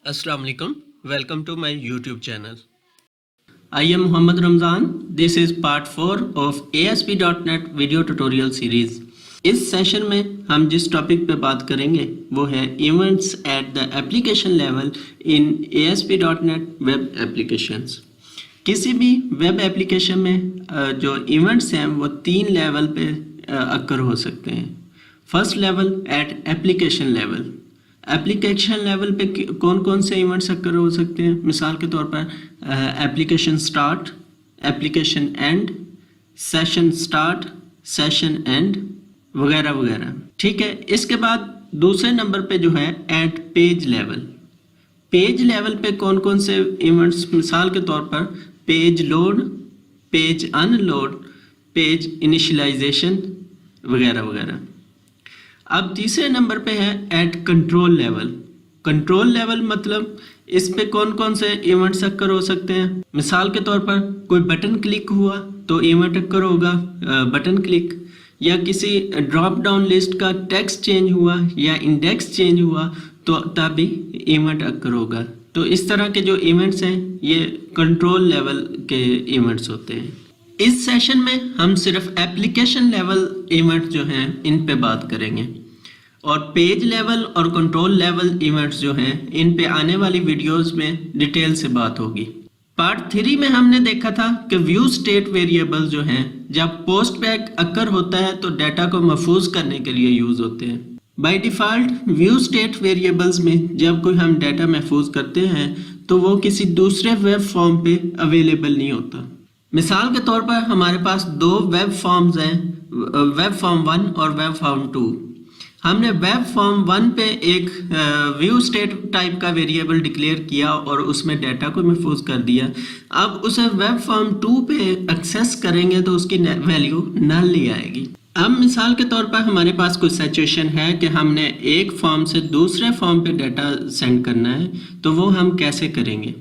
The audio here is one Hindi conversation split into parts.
Assalamu alaikum. Welcome to my YouTube channel. I am Muhammad Ramzan. This is part 4 of ASP.NET video tutorial series. इस सेशन में हम जिस टॉपिक पे बात करेंगे वो है events at the application level in ASP.NET web applications. किसी भी वेब एप्लीकेशन में जो इवेंट्स हैं वो 3 लेवल पे अक्कर हो सकते हैं। First level at application level. Application level पे कौन कौन से इवेंट्स अक्कर हो सकते हैं? मिसाल के तौर पर application start, application and, session start, session and वगैरह वगैरह। ठीक है, इसके बाद दूसरे नंबर पे जो है at page level. Page level पे कौन कौन से इवेंट्स, मिसाल के तौर पर page load, page unload, page initialization वगैरह वगैरह। अब तीसरे नंबर पे है at control level. Control level मतलब इस पे कौन कौन से इवेंट्स अक्कर हो सकते हैं? मिसाल के तौर पर कोई बटन क्लिक हुआ तो इवेंट अक्कर होगा बटन क्लिक, या किसी ड्रॉप डाउन लिस्ट का टेक्स्ट चेंज हुआ या इंडेक्स चेंज हुआ तो तभी इवेंट अक्कर होगा। तो इस तरह के जो इवेंट्स हैं ये कंट्रोल लेवल के इवेंट्स होते हैं। इस सेशन में हम सिर्फ एप्लीकेशन लेवल इवेंट जो हैं इन पे बात करेंगे और पेज लेवल और कंट्रोल लेवल इवेंट्स जो हैं इन पे आने वाली वीडियोस में डिटेल से बात होगी। पार्ट 3 में हमने देखा था कि व्यू स्टेट वेरिएबल जो हैं जब पोस्ट बैक अक्कर होता है तो डाटा को महफूज करने के लिए यूज होते हैं। By default view state variables में जब कोई हम डाटा महफूज करते हैं तो वो किसी दूसरे वेब फॉर्म पे अवेलेबल नहीं होता। मिसाल के तौर पर हमारे पास 2 वेब फॉर्म्स हैं, वेब फॉर्म 1 और वेब फॉर्म 2। हमने वेब फॉर्म 1 पे एक व्यू स्टेट टाइप का वेरिएबल डिक्लेयर किया और उसमें डाटा को महफूज कर दिया। अब उसे वेब फॉर्म 2 पे एक्सेस करेंगे तो उसकी वैल्यू नल ही आएगी। अब मिसाल के तौर पर हमारे पास कोई सिचुएशन है कि हमने एक फॉर्म से दूसरे फॉर्म पे डाटा सेंड करना है, तो वो हम कैसे करेंगे?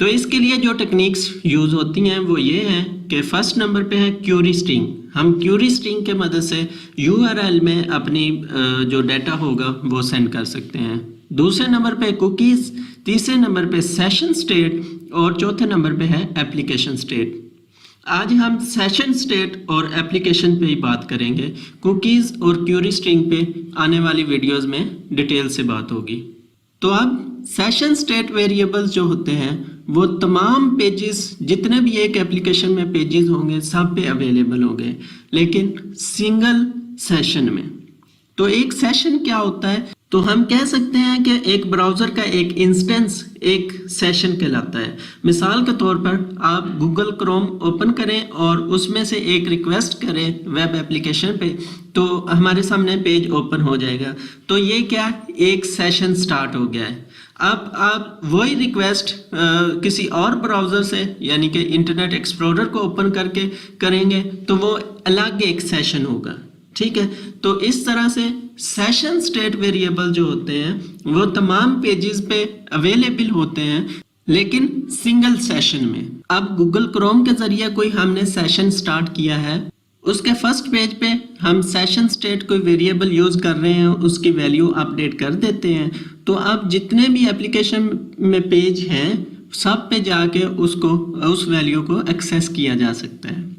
तो इसके लिए जो टेक्निक्स यूज़ होती हैं वो ये हैं कि फर्स्ट नंबर पे है क्यूरी स्ट्रिंग। हम क्यूरी स्ट्रिंग के मदद से URL में अपनी जो डाटा होगा वो सेंड कर सकते हैं। दूसरे नंबर पे कुकीज़, तीसरे नंबर पे सेशन स्टेट और चौथे नंबर पे है एप्लीकेशन स्टेट। आज हम सेशन स्टेट और एप्लीकेशन पे ही बात करेंगे। कुकीज़ और क्यूरी स्ट्रिंग पे आने वाली वीडियोज़ में डिटेल से बात होगी। तो अब सेशन स्टेट वेरिएबल्स जो होते हैं वो तमाम पेजेस, जितने भी एक एप्लीकेशन में पेजेस होंगे सब पे अवेलेबल होंगे, लेकिन सिंगल सेशन में। तो एक सेशन क्या होता है? तो हम कह सकते हैं कि एक ब्राउज़र का एक इंस्टेंस एक सेशन कहलाता है। मिसाल के तौर पर आप गूगल क्रोम ओपन करें और उसमें से एक रिक्वेस्ट करें वेब एप्लीकेशन पे तो हमारे सामने पेज ओपन हो जाएगा। तो ये क्या, एक सेशन स्टार्ट हो गया है। अब आप वही रिक्वेस्ट किसी और ब्राउज़र से यानी कि इंटरनेट एक्सप्लोरर को ओपन करके करेंगे तो वो अलग एक सेशन होगा। ठीक है, तो इस तरह से सेशन स्टेट वेरिएबल जो होते हैं वो तमाम पेजेस पे अवेलेबल होते हैं लेकिन सिंगल सेशन में। अब गूगल क्रोम के ज़रिए कोई हमने सेशन स्टार्ट किया है, उसके फर्स्ट पेज पे हम सेशन स्टेट कोई वेरिएबल यूज़ कर रहे हैं, उसकी वैल्यू अपडेट कर देते हैं। तो अब जितने भी एप्लीकेशन में पेज हैं सब पे जाके उसको उस वैल्यू को एक्सेस किया जा सकता है।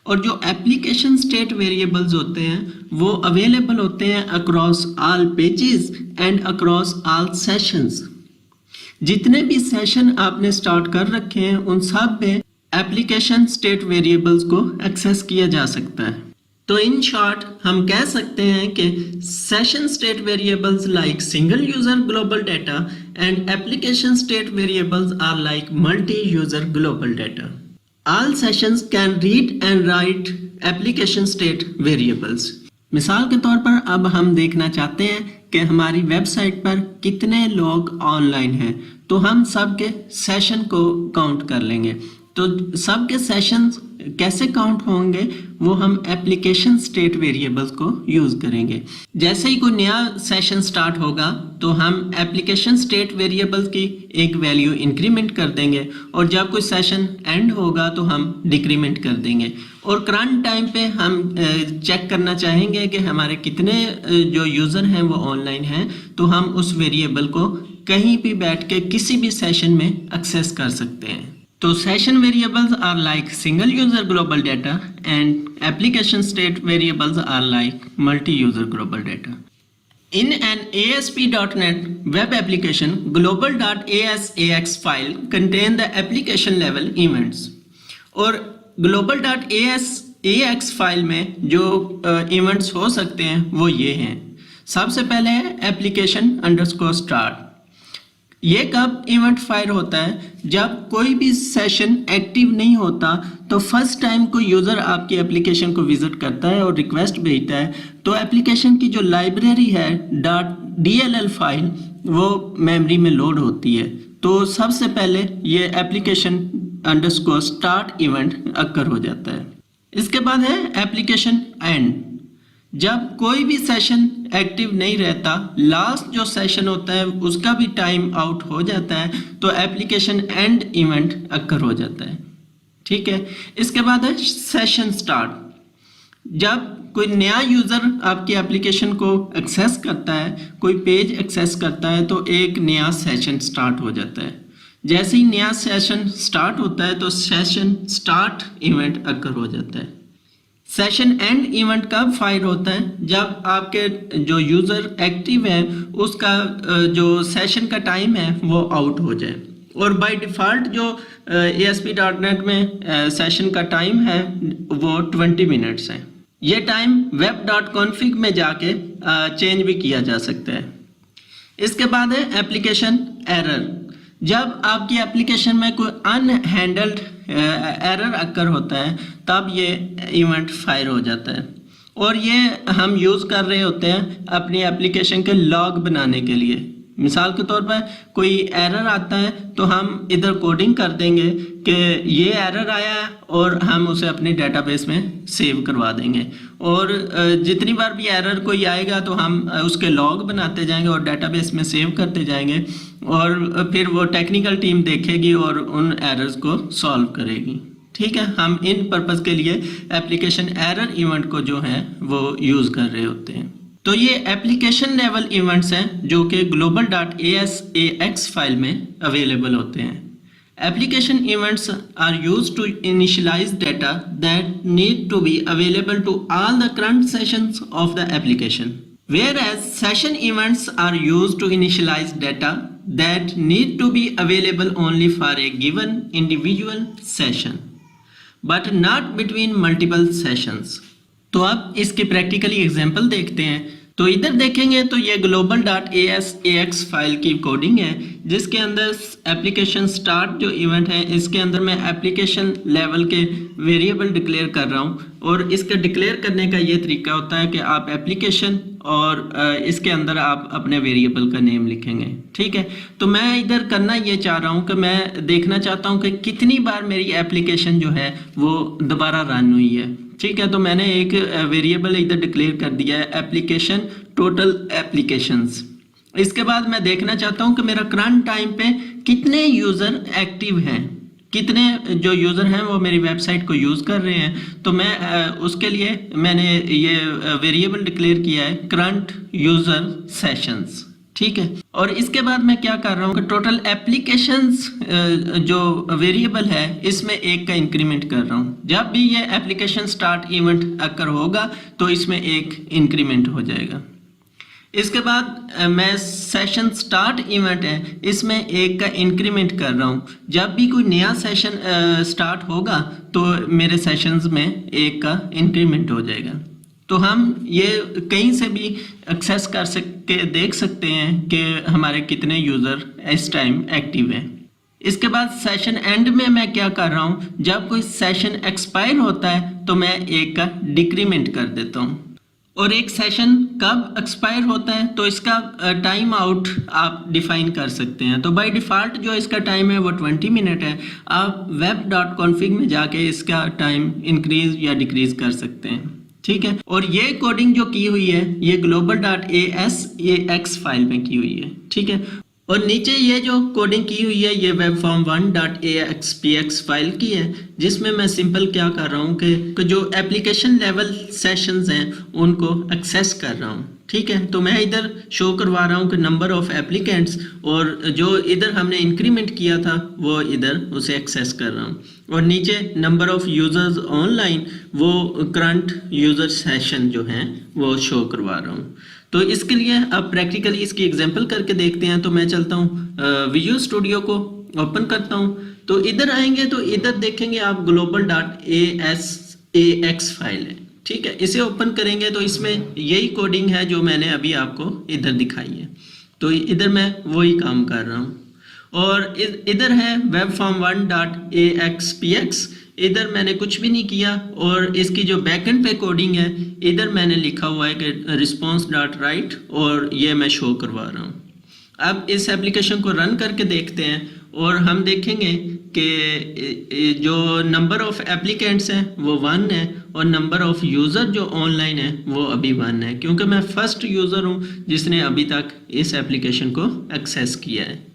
और जो एप्लीकेशन स्टेट वेरिएबल्स होते हैं वो अवेलेबल होते हैं across all pages and across all sessions. जितने भी सेशन आपने स्टार्ट कर रखे हैं उन सब पे एप्लीकेशन स्टेट वेरिएबल्स को एक्सेस किया जा सकता है। तो इन शॉर्ट हम कह सकते हैं कि session state variables like single user global data and application state variables are like multi user global data. All sessions can read and write application state variables। मिसाल के तौर पर अब हम देखना चाहते हैं कि हमारी वेबसाइट पर कितने लोग ऑनलाइन हैं, तो हम सबके सेशन को काउंट कर लेंगे। तो सबके सेशंस कैसे काउंट होंगे वो हम एप्लीकेशन स्टेट वेरिएबल्स को यूज़ करेंगे। जैसे ही कोई नया सेशन स्टार्ट होगा तो हम एप्लीकेशन स्टेट वेरिएबल्स की एक वैल्यू इंक्रीमेंट कर देंगे और जब कोई सेशन एंड होगा तो हम डिक्रीमेंट कर देंगे। और करंट टाइम पे हम चेक करना चाहेंगे कि हमारे कितने जो यूज़र हैं वो ऑनलाइन हैं, तो हम उस वेरिएबल को कहीं भी बैठ के किसी भी सेशन में एक्सेस कर सकते हैं। तो session variables are like single user global data and application state variables are like multi user global data. In an ASP.NET web application, global.asax file contain the application level events. और global.asax फाइल में जो इवेंट्स हो सकते हैं वो ये हैं। सबसे पहले है application_start। ये कब इवेंट फायर होता है? जब कोई भी सेशन एक्टिव नहीं होता तो फर्स्ट टाइम कोई यूज़र आपकी एप्लीकेशन को विजिट करता है और रिक्वेस्ट भेजता है, तो एप्लीकेशन की जो लाइब्रेरी है .dll फाइल वो मेमोरी में लोड होती है। तो सबसे पहले ये application_start इवेंट अक्कर हो जाता है। इसके बाद है एप्लीकेशन एंड। जब कोई भी सेशन एक्टिव नहीं रहता, लास्ट जो सेशन होता है उसका भी टाइम आउट हो जाता है, तो एप्लीकेशन एंड इवेंट अक्कर हो जाता है। ठीक है। इसके बाद है सेशन स्टार्ट। जब कोई नया यूज़र आपकी एप्लीकेशन को एक्सेस करता है, कोई पेज एक्सेस करता है, तो एक नया सेशन स्टार्ट हो जाता है। जैसे ही नया सेशन स्टार्ट होता है तो सेशन स्टार्ट इवेंट अक्कर हो जाता है। सेशन एंड इवेंट कब फायर होता है? जब आपके जो यूज़र एक्टिव है उसका जो सेशन का टाइम है वो आउट हो जाए। और बाय डिफ़ॉल्ट जो ASP.NET में सेशन का टाइम है वो 20 मिनट्स है। ये टाइम web.config में जाके चेंज भी किया जा सकता है। इसके बाद है एप्लीकेशन एरर। जब आपकी एप्लीकेशन में कोई अनहैंडल्ड एरर अक्कर होता है तब ये इवेंट फायर हो जाता है। और ये हम यूज़ कर रहे होते हैं अपनी एप्लीकेशन के लॉग बनाने के लिए। मिसाल के तौर पर कोई एरर आता है तो हम इधर कोडिंग कर देंगे कि ये एरर आया है और हम उसे अपने डेटाबेस में सेव करवा देंगे। और जितनी बार भी एरर कोई आएगा तो हम उसके लॉग बनाते जाएंगे और डेटाबेस में सेव करते जाएंगे, और फिर वो टेक्निकल टीम देखेगी और उन एरर्स को सॉल्व करेगी। ठीक है। हम इन पर्पज़ के लिए एप्लीकेशन एरर इवेंट को जो है वो यूज़ कर रहे होते हैं। तो ये एप्लीकेशन लेवल इवेंट्स हैं जो कि global.asax फाइल में अवेलेबल होते हैं। Application events are used to initialize data that need to be available to all the current sessions of the application, whereas session events are used to initialize data that need to be available only for a given individual session, but not between multiple sessions. तो अब इसके प्रैक्टिकली एग्जांपल देखते हैं। तो इधर देखेंगे तो ये global.asax फाइल की कोडिंग है जिसके अंदर एप्लीकेशन स्टार्ट जो इवेंट है इसके अंदर मैं एप्लीकेशन लेवल के वेरिएबल डिक्लेयर कर रहा हूँ। और इसका डिक्लेयर करने का ये तरीका होता है कि आप एप्लीकेशन और इसके अंदर आप अपने वेरिएबल का नेम लिखेंगे। ठीक है। तो मैं इधर करना ये चाह रहा हूँ कि मैं देखना चाहता हूँ कि कितनी बार मेरी एप्लीकेशन जो है वो दोबारा रन हुई है। ठीक है। तो मैंने एक वेरिएबल इधर डिक्लेयर कर दिया है एप्लीकेशन टोटल एप्लीकेशंस। इसके बाद मैं देखना चाहता हूं कि मेरा करंट टाइम पे कितने यूज़र एक्टिव हैं, कितने जो यूज़र हैं वो मेरी वेबसाइट को यूज़ कर रहे हैं। तो मैं उसके लिए मैंने ये वेरिएबल डिक्लेयर किया है करंट यूज़र सेशंस। ठीक है। और इसके बाद मैं क्या कर रहा हूँ कि टोटल एप्लीकेशंस जो वेरिएबल है इसमें एक का इंक्रीमेंट कर रहा हूँ। जब भी ये एप्लीकेशन स्टार्ट इवेंट अक्कर होगा तो इसमें एक इंक्रीमेंट हो जाएगा। इसके बाद मैं सेशन स्टार्ट इवेंट है इसमें एक का इंक्रीमेंट कर रहा हूँ। जब भी कोई नया सेशन स्टार्ट होगा तो मेरे सेशंस में एक का इंक्रीमेंट हो जाएगा। तो हम ये कहीं से भी एक्सेस कर सकते देख सकते हैं कि हमारे कितने यूज़र इस टाइम एक्टिव हैं। इसके बाद सेशन एंड में मैं क्या कर रहा हूँ, जब कोई सेशन एक्सपायर होता है तो मैं एक का डिक्रीमेंट कर देता हूँ। और एक सेशन कब एक्सपायर होता है तो इसका टाइम आउट आप डिफाइन कर सकते हैं। तो बाय डिफ़ॉल्ट जो इसका टाइम है वो 20 मिनट है। आप web.config में जाके इसका टाइम इंक्रीज या डिक्रीज कर सकते हैं। ठीक है। और ये कोडिंग जो की हुई है ये global.asax फाइल में की हुई है। ठीक है। और नीचे ये जो कोडिंग की हुई है ये webform1.axpx फाइल की है जिसमें मैं सिंपल क्या कर रहा हूँ कि जो एप्लीकेशन लेवल सेशंस हैं उनको एक्सेस कर रहा हूँ। ठीक है। तो मैं इधर शो करवा रहा हूँ कि नंबर ऑफ एप्लीकेंट्स, और जो इधर हमने इंक्रीमेंट किया था वो इधर उसे एक्सेस कर रहा हूँ, और नीचे नंबर ऑफ यूज़र्स ऑनलाइन वो करंट यूज़र सेशन जो हैं वो शो करवा रहा हूँ। तो इसके लिए अब प्रैक्टिकली इसकी एग्जांपल करके देखते हैं। तो मैं चलता हूँ विजुअल स्टूडियो को ओपन करता हूँ। तो इधर आएंगे तो इधर देखेंगे आप global.ax फाइल है, ठीक है। इसे ओपन करेंगे तो इसमें यही कोडिंग है जो मैंने अभी आपको इधर दिखाई है। तो इधर मैं वही काम कर रहा हूँ। और इधर है webform1.axpx, इधर मैंने कुछ भी नहीं किया। और इसकी जो बैकएंड पे कोडिंग है इधर मैंने लिखा हुआ है कि response.write, और ये मैं शो करवा रहा हूँ। अब इस एप्लीकेशन को रन करके देखते हैं और हम देखेंगे कि जो नंबर ऑफ एप्लीकेंट्स हैं वो 1 है, और नंबर ऑफ यूज़र जो ऑनलाइन है वो अभी 1 है, क्योंकि मैं फर्स्ट यूज़र हूँ जिसने अभी तक इस एप्लीकेशन को एक्सेस किया है।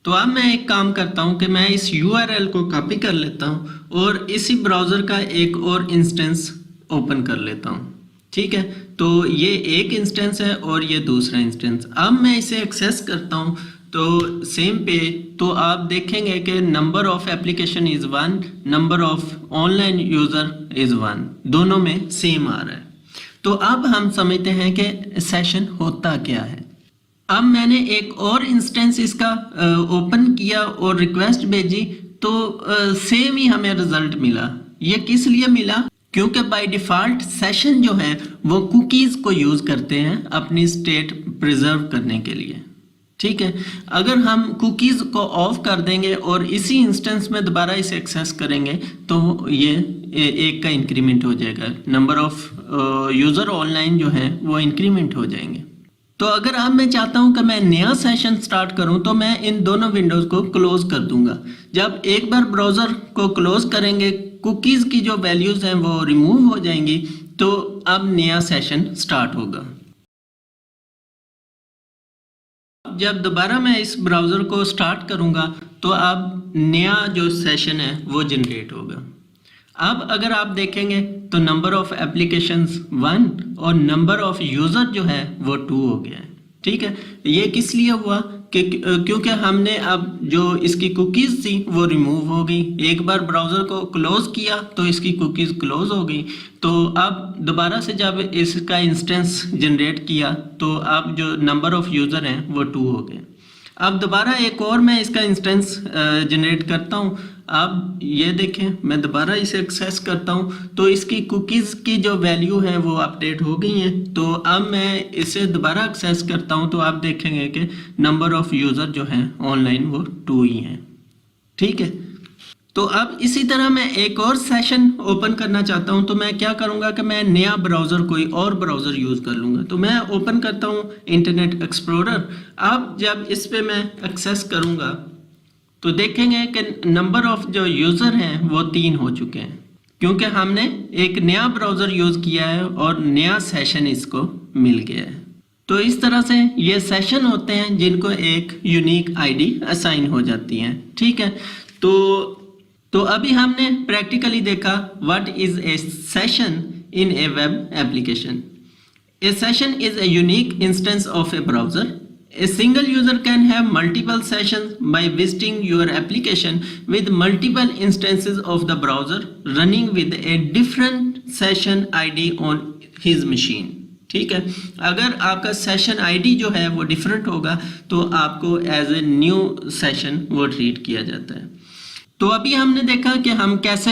तो अब मैं एक काम करता हूँ कि मैं इस URL को कॉपी कर लेता हूँ और इसी ब्राउज़र का एक और इंस्टेंस ओपन कर लेता हूँ, ठीक है। तो ये एक इंस्टेंस है और ये दूसरा इंस्टेंस। अब मैं इसे एक्सेस करता हूँ तो सेम पेज, तो आप देखेंगे कि number of application is 1, number of online user is 1, दोनों में सेम आ रहा है। तो अब हम समझते हैं कि सेशन होता क्या है। अब मैंने एक और इंस्टेंस इसका ओपन किया और रिक्वेस्ट भेजी, तो सेम ही हमें रिजल्ट मिला। ये किस लिए मिला? क्योंकि बाय डिफ़ॉल्ट सेशन जो है वो कुकीज़ को यूज़ करते हैं अपनी स्टेट प्रिजर्व करने के लिए, ठीक है। अगर हम कुकीज़ को ऑफ कर देंगे और इसी इंस्टेंस में दोबारा इसे एक्सेस करेंगे तो ये एक का इंक्रीमेंट हो जाएगा, नंबर ऑफ यूज़र ऑनलाइन जो है वो इंक्रीमेंट हो जाएंगे। तो अगर अब मैं चाहता हूं कि मैं नया सेशन स्टार्ट करूं तो मैं इन दोनों विंडोज़ को क्लोज कर दूंगा। जब एक बार ब्राउज़र को क्लोज करेंगे, कुकीज़ की जो वैल्यूज़ हैं वो रिमूव हो जाएंगी, तो अब नया सेशन स्टार्ट होगा। जब दोबारा मैं इस ब्राउज़र को स्टार्ट करूंगा तो अब नया जो सेशन है वो जनरेट होगा। अब अगर आप देखेंगे तो नंबर ऑफ एप्लीकेशंस 1 और नंबर ऑफ यूज़र जो है वो 2 हो गया है, ठीक है। ये किस लिए हुआ कि क्योंकि हमने अब जो इसकी कुकीज़ थी वो रिमूव हो गई। एक बार ब्राउज़र को क्लोज़ किया तो इसकी कुकीज़ क्लोज़ हो गई। तो अब दोबारा से जब इसका इंस्टेंस जनरेट किया तो अब जो नंबर ऑफ यूज़र हैं वो 2 हो गए। अब दोबारा एक और मैं इसका इंस्टेंस जनरेट करता हूँ। अब ये देखें, मैं दोबारा इसे एक्सेस करता हूँ तो इसकी कुकीज़ की जो वैल्यू है वो अपडेट हो गई हैं। तो अब मैं इसे दोबारा एक्सेस करता हूँ तो आप देखेंगे कि नंबर ऑफ यूज़र जो हैं ऑनलाइन वो 2 ही हैं, ठीक है। तो अब इसी तरह मैं एक और सेशन ओपन करना चाहता हूं, तो मैं क्या करूंगा कि मैं नया ब्राउज़र कोई और ब्राउज़र यूज़ कर लूँगा। तो मैं ओपन करता हूं इंटरनेट एक्सप्लोरर। अब जब इस पे मैं एक्सेस करूंगा तो देखेंगे कि नंबर ऑफ जो यूज़र हैं वो 3 हो चुके हैं, क्योंकि हमने एक नया ब्राउज़र यूज़ किया है और नया सेशन इसको मिल गया है। तो इस तरह से ये सेशन होते हैं जिनको एक यूनिक आईडी असाइन हो जाती है, ठीक है। तो अभी हमने प्रैक्टिकली देखा what is A session in A web application. A session is a unique instance of A browser. A single user can have multiple sessions by visiting your application with multiple instances of the browser running with a different session ID on his machine, ठीक है। अगर आपका सेशन आईडी जो है वो डिफरेंट होगा तो आपको एज ए न्यू सेशन वो ट्रीट किया जाता है। तो अभी हमने देखा कि हम कैसे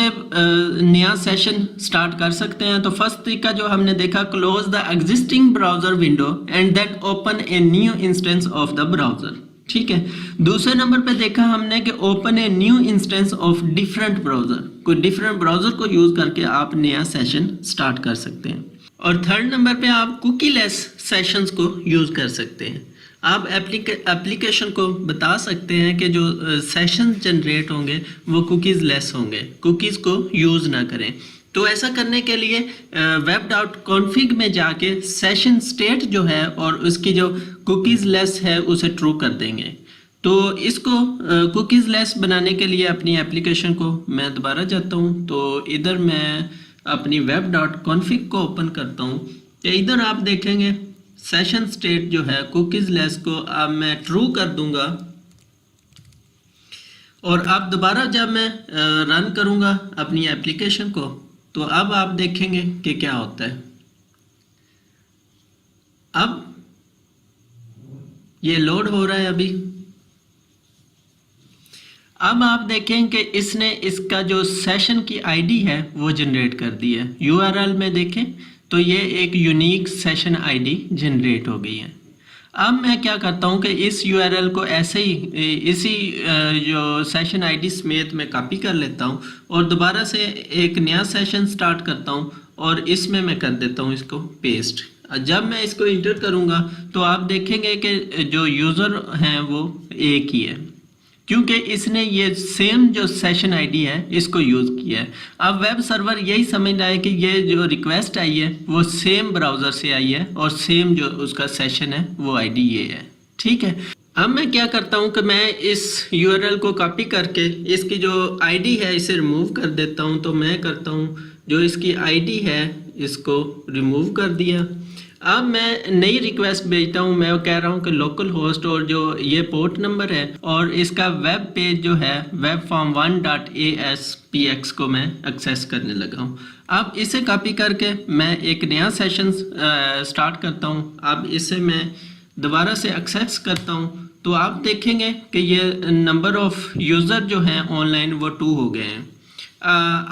नया सेशन स्टार्ट कर सकते हैं। तो फर्स्ट तरीका जो हमने देखा, close the existing browser window and that open a new instance of the browser, ठीक है। दूसरे नंबर पे देखा हमने कि open a new instance of different browser, कोई डिफरेंट ब्राउज़र को यूज़ करके आप नया सेशन स्टार्ट कर सकते हैं। और थर्ड नंबर पे आप कुकी लेस सेशंस को यूज़ कर सकते हैं। आप एप्लीकेशन को बता सकते हैं कि जो सेशन जनरेट होंगे वो कुकीज़ लेस होंगे, कुकीज़ को यूज़ ना करें। तो ऐसा करने के लिए web.config में जाके सेशन स्टेट जो है और उसकी जो कुकीज़ लेस है उसे ट्रू कर देंगे। तो इसको कुकीज़ लेस बनाने के लिए अपनी एप्लीकेशन को मैं दोबारा जाता हूँ। तो इधर मैं अपनी web.config को ओपन करता हूँ। तो इधर आप देखेंगे सेशन स्टेट जो है कुकीज लेस को अब मैं ट्रू कर दूंगा और अब दोबारा जब मैं रन करूंगा अपनी एप्लीकेशन को तो अब आप देखेंगे कि क्या होता है। अब ये लोड हो रहा है अभी। अब आप देखें कि इसने इसका जो सेशन की आईडी है वो जनरेट कर दी है। यूआरएल में देखें तो ये एक यूनिक सेशन आईडी जनरेट हो गई है। अब मैं क्या करता हूँ कि इस यूआरएल को ऐसे ही इसी जो सेशन आईडी समेत मैं कॉपी कर लेता हूँ और दोबारा से एक नया सेशन स्टार्ट करता हूँ और इसमें मैं कर देता हूँ इसको पेस्ट। जब मैं इसको इंटर करूँगा तो आप देखेंगे कि जो यूज़र हैं वो एक ही है, क्योंकि इसने ये सेम जो सेशन आईडी है इसको यूज़ किया है। अब वेब सर्वर यही समझ रहा है कि ये जो रिक्वेस्ट आई है वो सेम ब्राउज़र से आई है और सेम जो उसका सेशन है वो आईडी ये है। ठीक है, अब मैं क्या करता हूँ कि मैं इस यूआरएल को कॉपी करके इसकी जो आईडी है इसे रिमूव कर देता हूँ। तो मैं करता हूँ जो इसकी आईडी है इसको रिमूव कर दिया। अब मैं नई रिक्वेस्ट भेजता हूँ। मैं कह रहा हूँ कि लोकल होस्ट और जो ये पोर्ट नंबर है और इसका वेब पेज जो है webform1.aspx को मैं एक्सेस करने लगा हूँ। अब इसे कॉपी करके मैं एक नया सेशन स्टार्ट करता हूँ। अब इसे मैं दोबारा से एक्सेस करता हूँ तो आप देखेंगे कि ये नंबर ऑफ यूज़र जो हैं ऑनलाइन वो 2 हो गए हैं।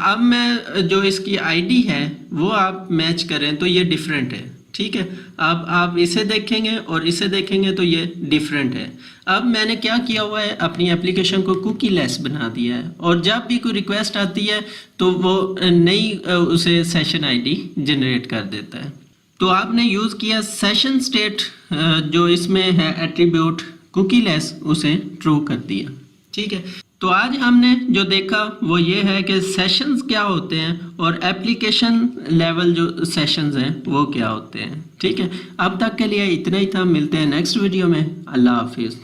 अब मैं जो इसकी आईडी है वो आप मैच करें तो ये डिफरेंट है। ठीक है, अब आप इसे देखेंगे और इसे देखेंगे तो ये डिफरेंट है। अब मैंने क्या किया हुआ है, अपनी एप्लीकेशन को कुकी लेस बना दिया है और जब भी कोई रिक्वेस्ट आती है तो वो नई उसे सेशन आईडी जनरेट कर देता है। तो आपने यूज़ किया सेशन स्टेट जो इसमें है एट्रीब्यूट कुकी लेस, उसे ट्रू कर दिया। ठीक है, तो आज हमने जो देखा वो ये है कि सेशंस क्या होते हैं और एप्लीकेशन लेवल जो सेशंस हैं वो क्या होते हैं। ठीक है, अब तक के लिए इतना ही था। मिलते हैं नेक्स्ट वीडियो में। अल्लाह हाफिज़।